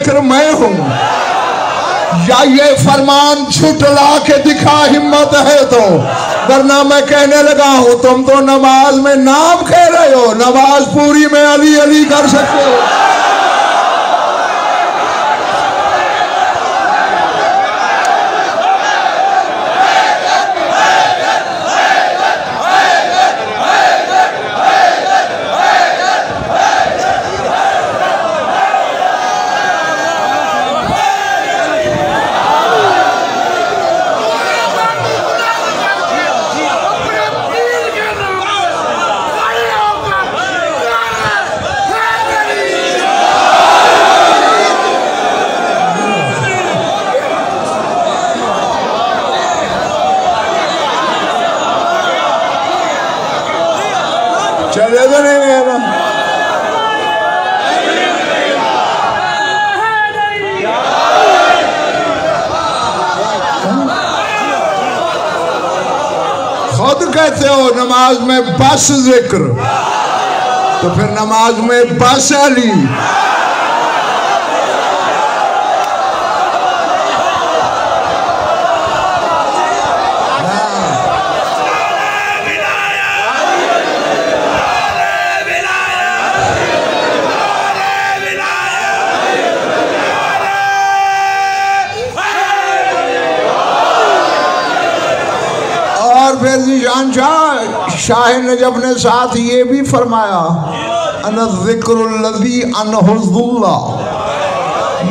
जिक्र मैं हूं, या ये फरमान झुटला के दिखा हिम्मत है तो, वरना मैं कहने लगा हूं तुम तो नमाज में नाम कह रहे हो, नमाज पूरी में अली अली कर सकते हो। चले तो नहीं गए ना। खुद कहते हो नमाज में बस जिक्र, तो फिर नमाज में बस अली। फिर जीशान शाह नजब ने साथ ये भी फरमाया, अनज़िक्रुल्लज़ी अनहुज़ुल्लाह,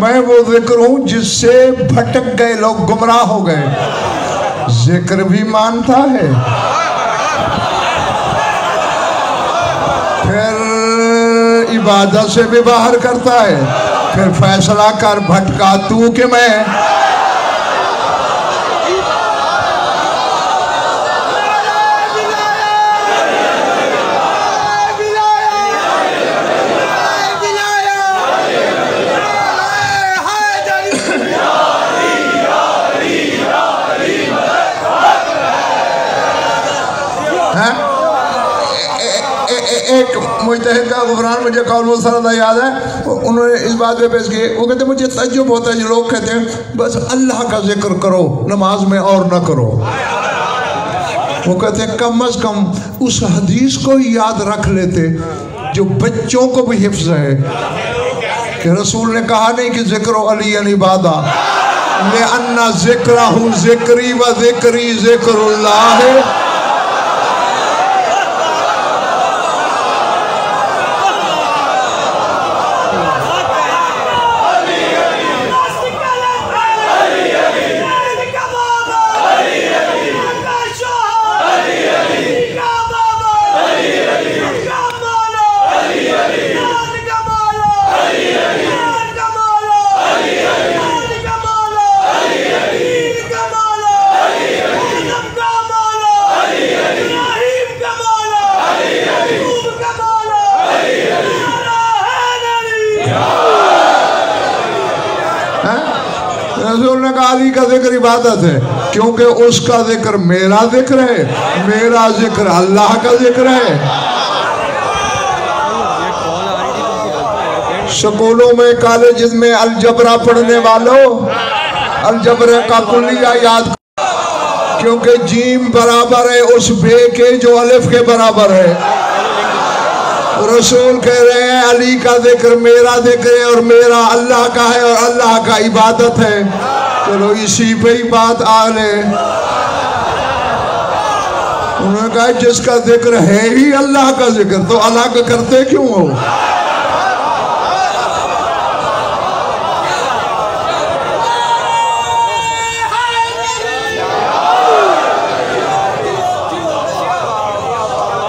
मैं वो जिक्र हूँ जिससे भटक गए लोग, गुमराह हो गए। जिक्र भी मानता है, फिर इबादत से भी बाहर करता है, फिर फैसला कर भटका तू कि मैं। एक मुजतहिद का गुफरान मुझे कौल मुसरदा याद है, उन्होंने इस बात पे पेश किए। वो कहते मुझे तज्जुब होता है, लोग कहते हैं बस अल्लाह का जिक्र करो नमाज में और न करो। वो कहते हैं कम अज कम उस हदीस को ही याद रख लेते जो बच्चों को भी हिफ्ज है, कि रसूल ने कहा नहीं कि जिक्र अली इबादा, ले अन्ना जिक्रहु जिक्री व जिक्री जिक्रुल्लाह है। रसूल ने कहा अली का जिक्र इबादत है, क्योंकि उसका जिक्र मेरा जिक्र है, मेरा जिक्र अल्लाह का जिक्र है। स्कूलों में कॉलेज में अलजबरा पढ़ने वालों, अलजबरा का कुलिया याद, क्योंकि जीम बराबर है उस बे के जो अलिफ के बराबर है। रसूल कह रहे हैं अली का जिक्र मेरा जिक्र है और मेरा अल्लाह का है और अल्लाह का इबादत है। चलो इसी पे ही बात आ ले। उन्होंने कहा जिसका जिक्र है ही अल्लाह का जिक्र, तो अलग करते क्यों हो?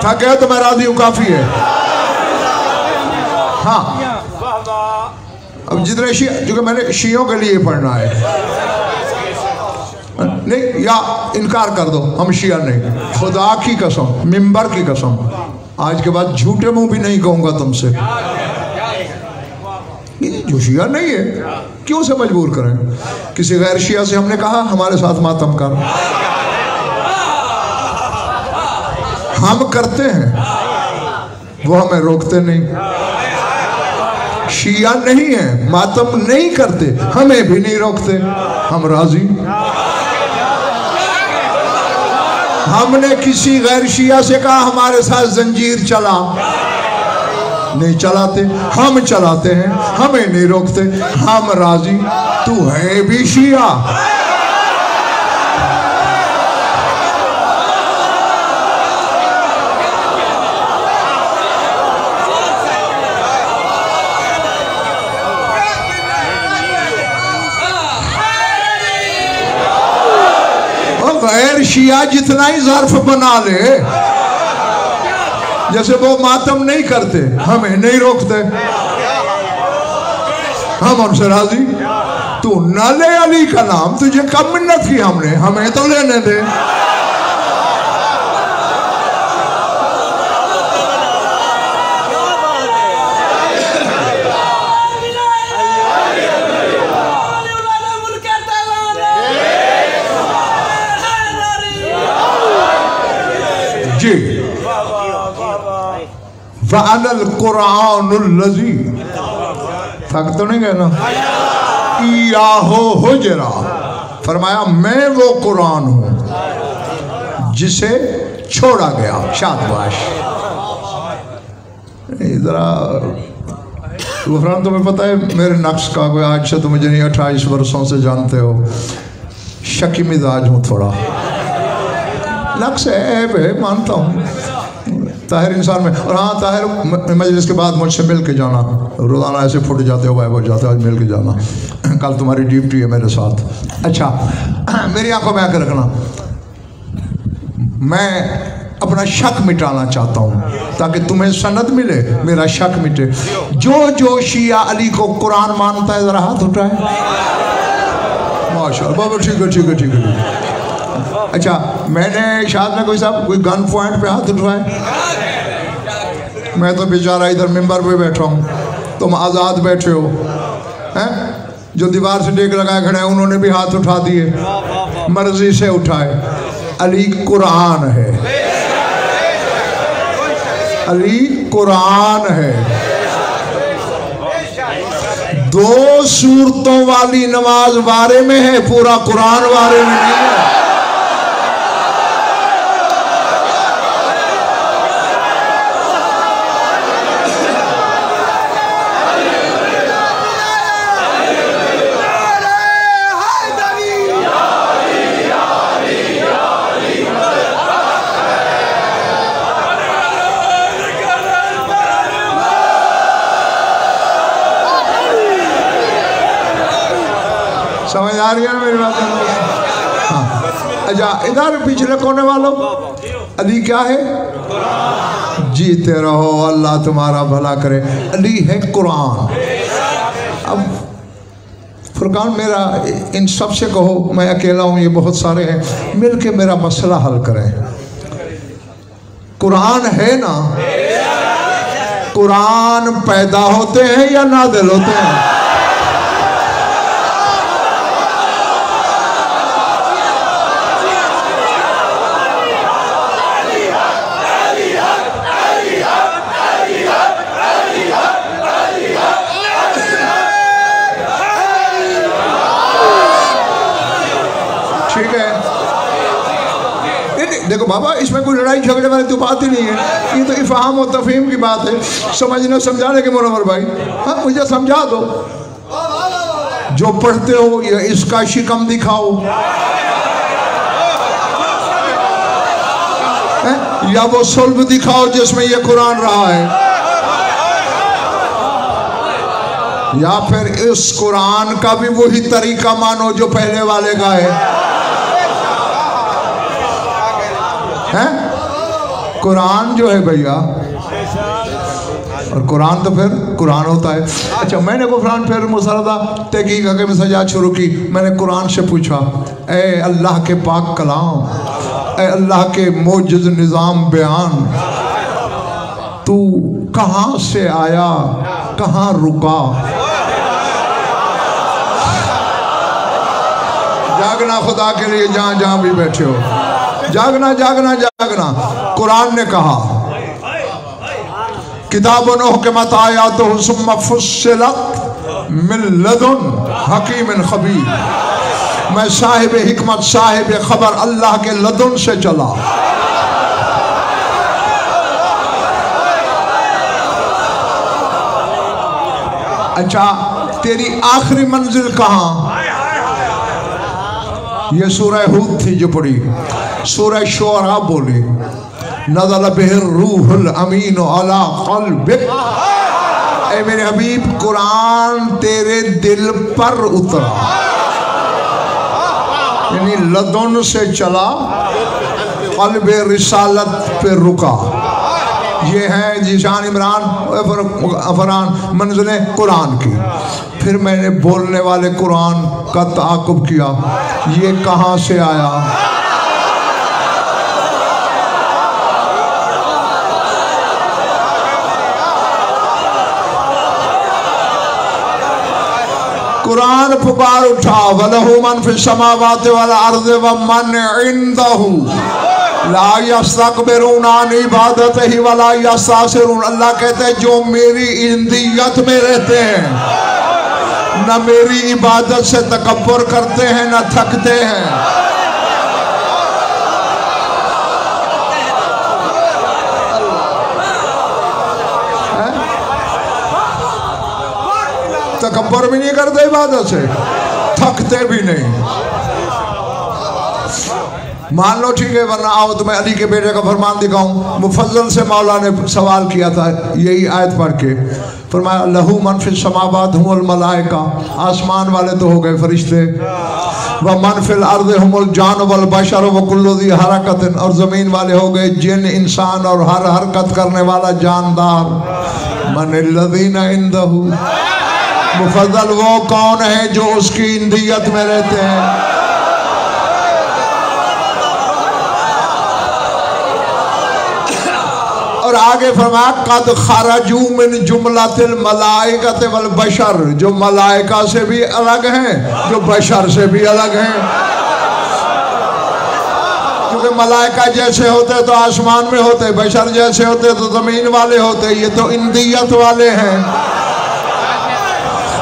थके तो मैं राजी हूं, काफी है। हाँ, अब जितने शिया, जो कि मैंने शियों के लिए पढ़ना है नहीं, या इनकार कर दो हम शिया नहीं, खुदा की कसम, मिंबर की कसम, आज के बाद झूठे मुंह भी नहीं कहूंगा तुमसे। जो शिया नहीं है क्यों से मजबूर करें? किसी गैर शिया से हमने कहा हमारे साथ मातम कर, हम करते हैं, वो हमें रोकते नहीं। शिया नहीं है, मातम नहीं करते, हमें भी नहीं रोकते, हम राजी। हमने किसी गैर शिया से कहा हमारे साथ जंजीर चला, नहीं चलाते, हम चलाते हैं, हमें नहीं रोकते, हम राजी। तू है भी शिया, गैर शिया जितना ही ज़र्फ बना ले, जैसे वो मातम नहीं करते, हमें नहीं रोकते, हम उनसे राजी। तू न ले अली का नाम, तुझे कब मिन्नत की हमने, हमें तो लेने दे। जी फ़अनल कुरानुल लज़ी, थक तो नहीं गए ना, इयाहो हुजरा, फरमाया मैं वो कुरान हूँ जिसे छोड़ा गया। शाबाश। जरा गुफरान, तुम्हें पता है मेरे नक्श का, कोई आज से तो मुझे नहीं 28 वर्षों से जानते हो, शकी मिजाज हूँ थोड़ा, नक्श है, मानता हूँ। ताहिर इंसान में, और हाँ ताहिर मजलिस के बाद मुझसे मिल के जाना, रोज़ाना ऐसे फुट जाते हो, गायब हो जाते हो, आज मिल के जाना, कल तुम्हारी ड्यूटी है मेरे साथ। अच्छा, मेरी आंखों में आकर रखना, मैं अपना शक मिटाना चाहता हूँ ताकि तुम्हें सनद मिले, मेरा शक मिटे। जो शिया अली को कुरान मानता है, ज़रा हाथ उठाए। माशाअल्लाह, बाबा ठीक है ठीक है ठीक है। अच्छा, मैंने शायद में कोई साहब कोई गन पॉइंट पे हाथ उठवाए, मैं तो बेचारा इधर मिंबर पे बैठा हूँ, तुम आज़ाद बैठे हो हैं। जो दीवार से टेक लगाए खड़े हैं उन्होंने भी हाथ उठा दिए, मर्जी से उठाए। अली कुरान है, अली कुरान है। 2 सूरतों वाली नमाज बारे में है, पूरा कुरान बारे में नहीं है। समझ आ रही है मेरी बात? हाँ। अच्छा, इधर पिछले कोने वालों, अली क्या है? जीते रहो, अल्लाह तुम्हारा भला करे। अली है कुरान। अब फुरकान मेरा इन सब से कहो, मैं अकेला हूँ, ये बहुत सारे हैं, मिल के मेरा मसला हल करें। कुरान है ना, कुरान पैदा होते हैं या नाज़िल होते हैं? देखो बाबा, इसमें कोई लड़ाई झगड़े वाली तो बात ही नहीं है, ये तो इफ़हाम और तफ़हीम की बात है, समझने समझाने के मुनव्वर भाई। हाँ, मुझे समझा दो, जो पढ़ते हो या इसका शिकम दिखाओ, या वो सुल्ब दिखाओ जिसमें ये कुरान रहा है, या फिर इस कुरान का भी वही तरीका मानो जो पहले वाले का है। कुरान जो है भैया, और कुरान तो फिर कुरान होता है। अच्छा, मैंने कुरान फिर मुसरदा तहकीक के में सजा शुरू की। मैंने कुरान से पूछा, ए अल्लाह के पाक कलाम, ए अल्लाह के मोजिज़ निज़ाम बयान, तू कहाँ से आया, कहाँ रुका? जागना खुदा के लिए जहाँ जहाँ भी बैठे हो, जागना जागना जागना। कुरान ने कहा किताबुन उहकिमत आयातुहु सुम्मा फुस्सिलत मिन लदुन हकीमिन खबीर। मैं साहिब हिकमत साहिब खबर अल्लाह के लदुन से चला। अच्छा, तेरी आखिरी मंजिल कहाँ? ये सूरह हूद थी जो पढ़ी। सूरह शुअरा बोली नज़ल बिहिर रूहुल अमीन अला क़ल्बिक। ऐ मेरे हबीब, कुरान तेरे दिल पर उतरा, यानी लदुन से चला, क़ल्ब रिसालत पे रुका। ये है जीशान इमरान अफरान मंजिल कुरान की। फिर मैंने बोलने वाले कुरान का ताक़ुब किया, ये कहाँ से आया? कुरान पुकार उठा, वलहु मन फिस समावाति वल अर्ज़ि व मन इंदहु ला यस्तकबिरून अन इबादतिही वला यस्तहसिरून। अल्लाह कहते हैं जो मेरी इंदियत में रहते हैं, न मेरी इबादत से तकब्बुर करते हैं, न थकते हैं। तकब्बुर भी नहीं करते इबादत से, थकते भी नहीं। मान लो ठीक है, वरना आओ तुम्हें अली के बेटे का फरमान दिखाऊं। मुफज्जल से मौला ने सवाल किया था यही आयत पढ़ के, फरमाया लहू मन फिस समावात हुमुल मलाइका, आसमान वाले तो हो गए फरिश्ते, व मन फिल अर्ज़ हुमुल जान वल बशर व कुल्लु ज़ी हरकतिन, और ज़मीन वाले हो गए जिन इंसान और हर हरकत करने वाला जानदार। मनिल्लज़ीना इंदहु, मुफद्दल वो कौन है जो उसकी इंदियत में रहते हैं। और आगे फरमाया कद खरजू मिन जुमलतिल मलाइकति वल बशर, जो मलाइका से भी अलग हैं, जो बशर से भी अलग हैं। क्योंकि मलाइका जैसे होते तो आसमान में होते, बशर जैसे होते तो जमीन वाले होते, ये तो इंदियत वाले हैं।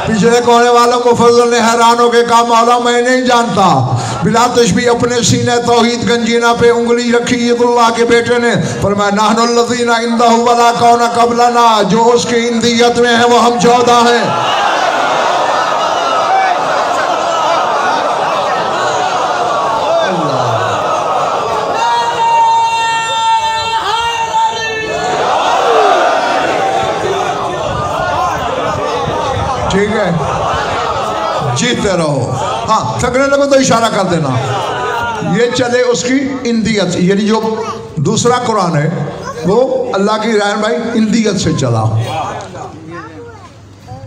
पिछले कोने वालों को फजल ने हैरान हो के कहा मौला मैं नहीं जानता। बिला तशबीह अपने सीने तौहीद गंजीना पे उंगली रखी ईदुल्लाह के बेटे ने, फरमाया नहनुल लज़ीना इंदहु वला कौन क़ब्लना, जो उसकी इंदियत में है वो हम 14 हैं। ठीक है, जीते रहो। हाँ, थकने लगो तो इशारा कर देना। ये चले उसकी इंदियत, यानी जो दूसरा कुरान है वो अल्लाह की राय भाई इंदियत से चला।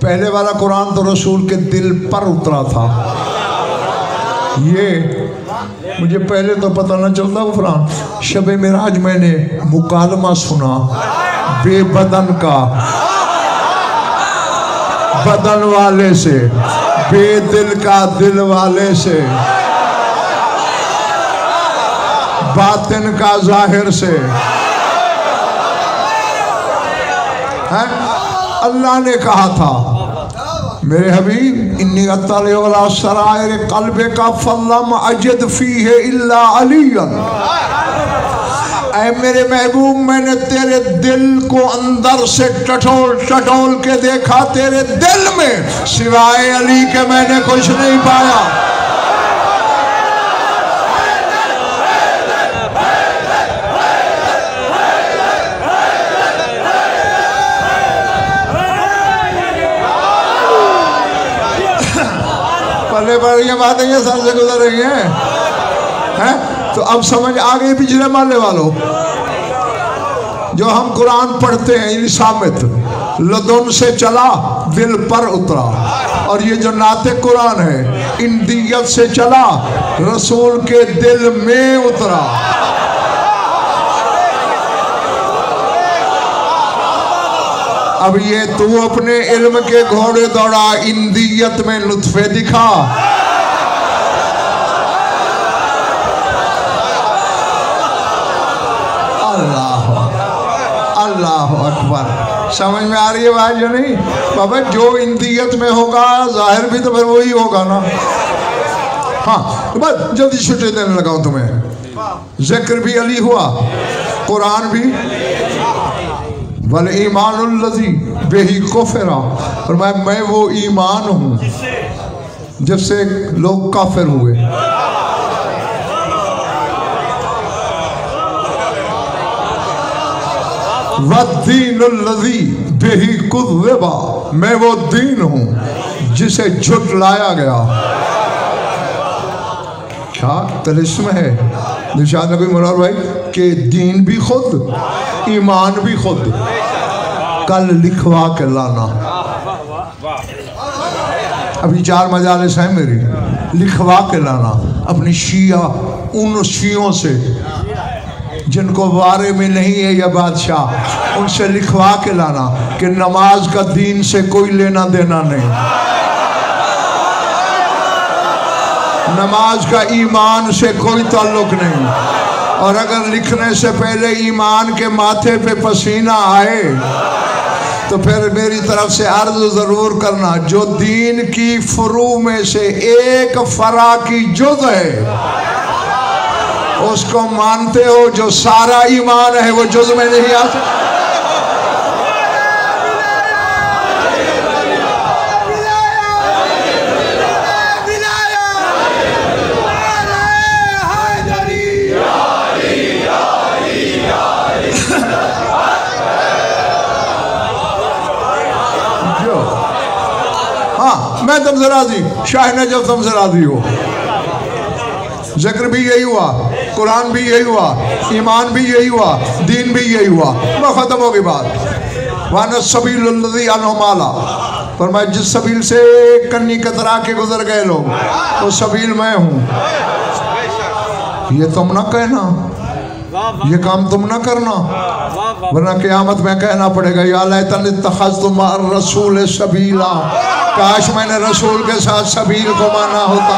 पहले वाला कुरान तो रसूल के दिल पर उतरा था। ये मुझे पहले तो पता न चलता कुरान। शब मिराज मैंने मुकालमा सुना बेबदन का, बदन वाले से, बेदिल का दिल वाले से, बातिन का जाहिर से। है अल्लाह ने कहा था मेरे हबीब इन्नी अत्तलिउ अला सराइर क़ल्बि का फल्लम अजिद फीहे इल्ला अलियन। ऐ मेरे महबूब, मैंने तेरे दिल को अंदर से टटोल टटोल के देखा, तेरे दिल में सिवाय अली के मैंने कुछ नहीं पाया। पहले बार ये बातें ये सर से गुजर रही हैं। तो अब समझ आ गई पिछले माले वालों, जो हम कुरान पढ़ते हैं इन सामित लदुन से चला दिल पर उतरा, और ये जो नाते कुरान है इंदियत से चला रसूल के दिल में उतरा। अब ये तू अपने इल्म के घोड़े दौड़ा, इंदियत में लुत्फे दिखा। अल्लाह अकबर। समझ में आ रही है बात जो नहीं? बाबा जो इंदियत में होगा जाहिर भी तो फिर वही होगा ना। हाँ तो बस जल्दी छुट्टी देने लगाऊं तुम्हें। जिक्र भी अली हुआ, कुरान भी, वल ईमानुल्लज़ी बिही कुफ़िरा, और मैं वो ईमान हूँ जिससे लोग काफिर हुए। वद्दीनुल्लज़ी बिही कुज़्ज़िबा, मैं वो दीन हूँ जिसे झुटलाया गया। क्या तिलिस्म है निशान नबी मुरार भाई कि दीन भी खुद, ईमान भी खुद, कल लिखवा के लाना। अभी 4 मजालिस हैं मेरी, लिखवा के लाना अपनी शिया, उन शियों से जिनको बारे में नहीं है यह बादशाह, उनसे लिखवा के लाना कि नमाज का दीन से कोई लेना देना नहीं, नमाज का ईमान से कोई ताल्लुक नहीं। और अगर लिखने से पहले ईमान के माथे पे पसीना आए तो फिर मेरी तरफ से अर्ज जरूर करना, जो दीन की फुरू में से एक फरा की जुज़ है उसको मानते हो, जो सारा ईमान है वो जुज़ में नहीं आ सकता। मैं तुमसे राजी, शाह ने जब तुमसे राजी हो। जिक्र भी यही हुआ, कुरान भी यही हुआ, ईमान भी यही हुआ, दीन भी यही हुआ, मैं खत्म होगी बात। वाना सबीलुल्लज़ी अन्हु माला, पर मैं जिस सबील से कन्नी कतरा के गुजर गए लोग वो सबील मैं हूँ। ये तुम ना कहना, ये काम तुम ना करना, वरना क़यामत में कहना पड़ेगा या लैतनी इत्तख़ज़्तु मअर रसूल सबीला, काश मैंने रसूल के साथ सबील को माना होता।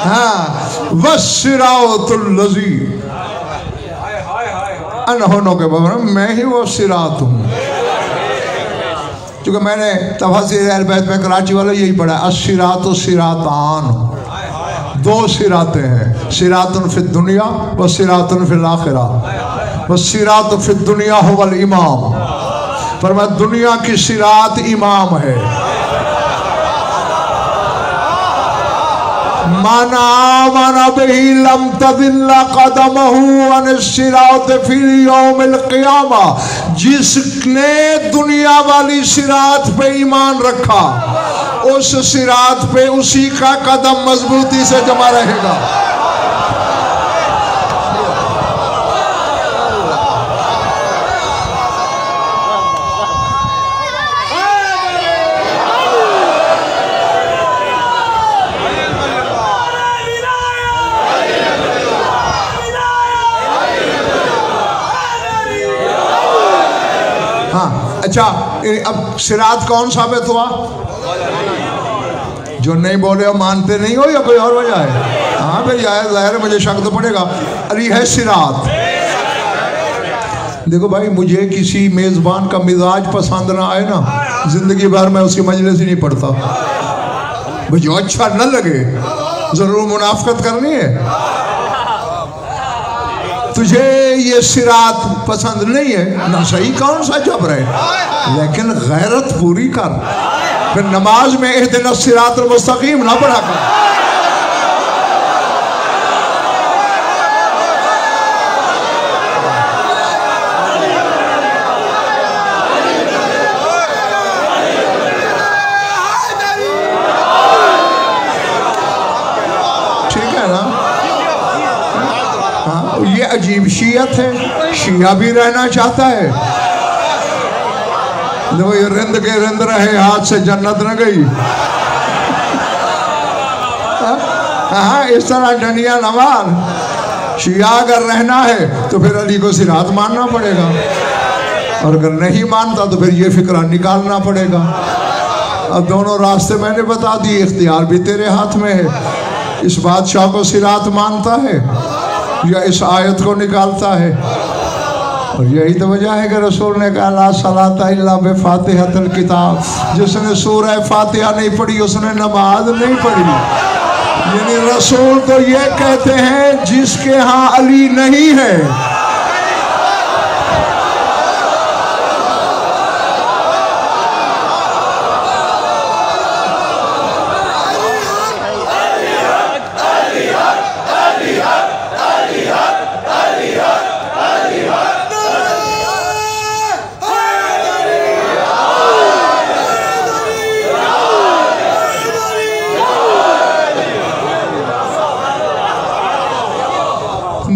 हाँ वस्सिरातुल्लज़ी अनहोनों के बाबा मैं ही वो सिरात हूँ, क्योंकि मैंने तफसीर अहल बैत में कराची वाला यही पढ़ा, अस्सिरातु सिरातान, 2 सिरातें हैं, सिरातुन फिद दुनिया व सिरातुन फिल आखिरा, व सिरातु फिद दुनिया हुवल इमाम, पर मैं दुनिया की सिरात इमाम है। माना बिही लम तदिल्ला कदमहु अन सिरात फिल यौमिल क़ियामा, जिसने दुनिया वाली सिरात पे ईमान रखा उस सिरात पे उसी का कदम मजबूती से जमा रहेगा। अच्छा अब सिरात कौन साबित हुआ? जो नहीं बोले और मानते नहीं हो, या कोई और वजह है? हाँ भाई ज़ाहिर मुझे शक तो पड़ेगा। अरे है सिरात। देखो भाई मुझे किसी मेज़बान का मिजाज पसंद ना आए ना, जिंदगी भर मैं उसकी मजलिस ही नहीं पढ़ता। मुझे अच्छा न लगे जरूर मुनाफकत करनी है। तुझे ये सिरात पसंद नहीं है ना, सही कौन सा जबर है, लेकिन गैरत पूरी कर, फिर नमाज में इहदिना सिरातुल मुस्तकीम ना पढ़ा कर। ये अजीब शियत है, शिया भी रहना चाहता है। देखो ये रिंद के रिंद रहे, हाथ से जन्नत न गई। हाँ इस तरह डंडिया न मार। शिया अगर रहना है तो फिर अली को सिरात मानना पड़ेगा, और अगर नहीं मानता तो फिर ये फिक्रा निकालना पड़ेगा। अब दोनों रास्ते मैंने बता दिए, इख्तियार भी तेरे हाथ में है। इस बादशाह को सिरात मानता है या इस आयत को निकालता है। और यही तो वजह है कि रसूल ने कहा ला सलाता इल्ला बिफातिहतिल किताब, जिसने सूरह फातिहा नहीं पढ़ी उसने नमाज नहीं पढ़ी। यानी रसूल तो ये कहते हैं जिसके यहाँ अली नहीं है,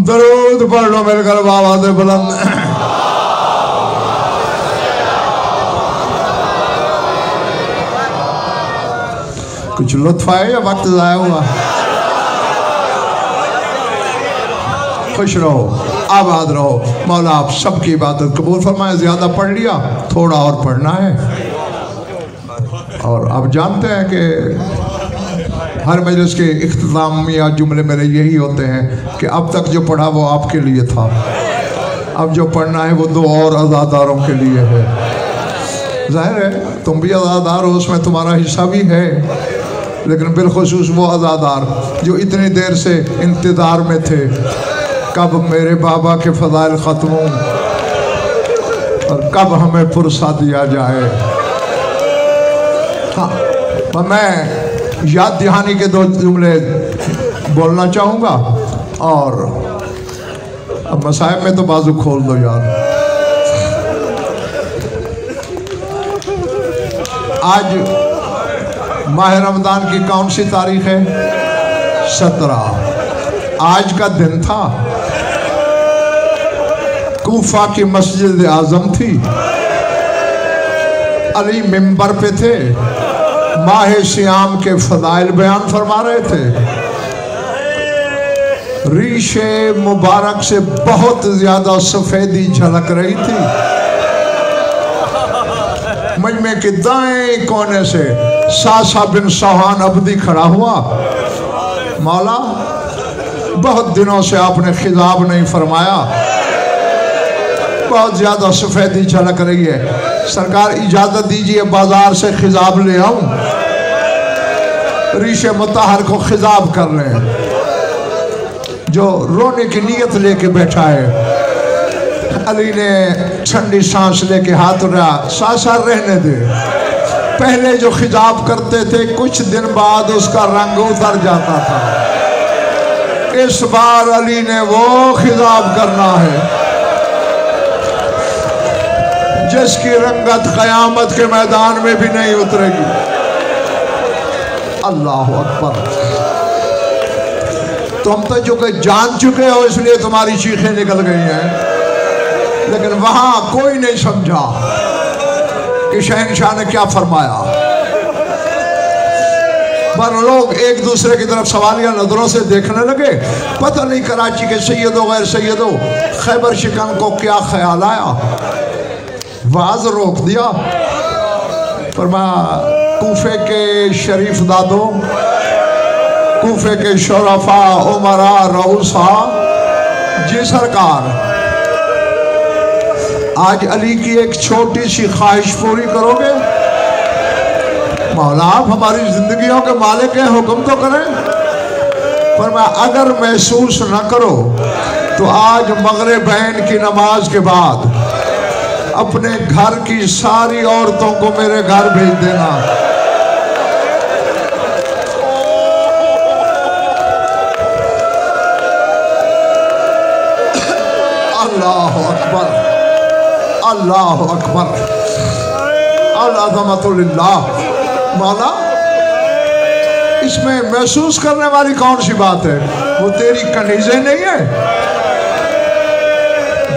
दरूद पढ़ लो मिलकर बाबा से बुलंद। कुछ लुत्फ आया या वक्त ज़ाया हुआ? खुश रहो, आबाद रहो। मौला आप सबकी इबादत कबूल फरमाए। ज़्यादा पढ़ लिया, थोड़ा और पढ़ना है। और आप जानते हैं कि हर मजलिस के इख्तितामिया जुमले मेरे यही होते हैं कि अब तक जो पढ़ा वो आपके लिए था, अब जो पढ़ना है वो दो और अज़ादारों के लिए है। ज़ाहिर है तुम भी अज़ादार हो, उसमें तुम्हारा हिस्सा भी है, लेकिन बिलखुसूस वो अज़ादार जो इतनी देर से इंतज़ार में थे कब मेरे बाबा के फ़ज़ाइल ख़त्म हों और कब हमें पुरसा दिया जाए। हाँ, मैं याद दहानी के दो जुमले बोलना चाहूँगा। और अब मसाइब में तो बाजू खोल दो यार। आज माह रमज़ान की कौन सी तारीख है? 17। आज का दिन था, कूफा की मस्जिद आज़म थी, अली मिंबर पे थे, माह सियाम के फदाइल बयान फरमा रहे थे। रीशे मुबारक से बहुत ज्यादा सफेदी झलक रही थी। मजमे के दाएं कोने से सासा बिन सोहान अब्दी खड़ा हुआ। मौला बहुत दिनों से आपने खिताब नहीं फरमाया, बहुत ज्यादा सफेदी झलक रही है, सरकार इजाजत दीजिए बाजार से खिताब ले आऊं। रीशे मुताहर को खिताब कर रहे हैं जो रोने की नीयत लेके बैठा है। अली ने ठंडी सांस लेके हाथ उठाया, सासा रहने दे। पहले जो खिताब करते थे कुछ दिन बाद उसका रंग उतर जाता था, इस बार अली ने वो खिताब करना है जिसकी रंगत कयामत के मैदान में भी नहीं उतरेगी। अल्लाह अकबर। तुम तो जो कि जान चुके हो इसलिए तुम्हारी चीखें निकल गई हैं, लेकिन वहां कोई नहीं समझा कि शहंशाह ने क्या फरमाया। पर लोग एक दूसरे की तरफ सवालिया नजरों से देखने लगे। पता नहीं कराची के सैयदों गैर सैयदों खैबर शिकन को क्या ख्याल आया, वाज रोक दिया। फरमाया कूफे के शरीफ दादों, कूफे के शोरफा उमरा रऊसा, जी सरकार आज अली की एक छोटी सी ख्वाहिश पूरी करोगे? मौला आप हमारी जिंदगियों के मालिक हैं, हुक्म तो करें। पर मैं अगर महसूस न करो तो आज मगरिबैन की नमाज के बाद अपने घर की सारी औरतों को मेरे घर भेज देना। अल्लाह अकबर, अल्लाह अकबर, अज़मतुल्लाह। मौला इसमें महसूस करने वाली कौन सी बात है? वो तेरी कनीज़ें नहीं है?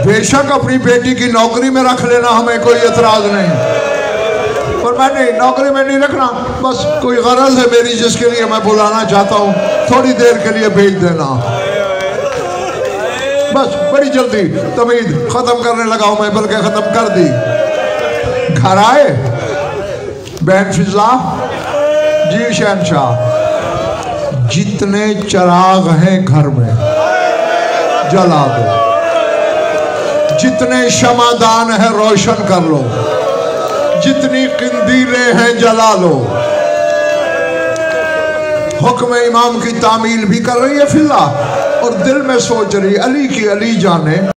बेशक अपनी बेटी की नौकरी में रख लेना, हमें कोई एतराज नहीं, पर मैं नहीं, नौकरी में नहीं रखना। बस कोई गरज है मेरी जिसके लिए मैं बुलाना चाहता हूँ, थोड़ी देर के लिए भेज देना। बस बड़ी जल्दी तमीद खत्म करने लगा हूं मैं, बल्कि खत्म कर दी। घर आए बहन फिजा जी, शहनशाह जितने चिराग हैं घर में जला दो। जितने शमादान है रोशन कर लो, जितनी किंदीलें हैं जला लो। हुक्म इमाम की तामील भी कर रही है फिजा और दिल में सोच रही अली की अली जाने।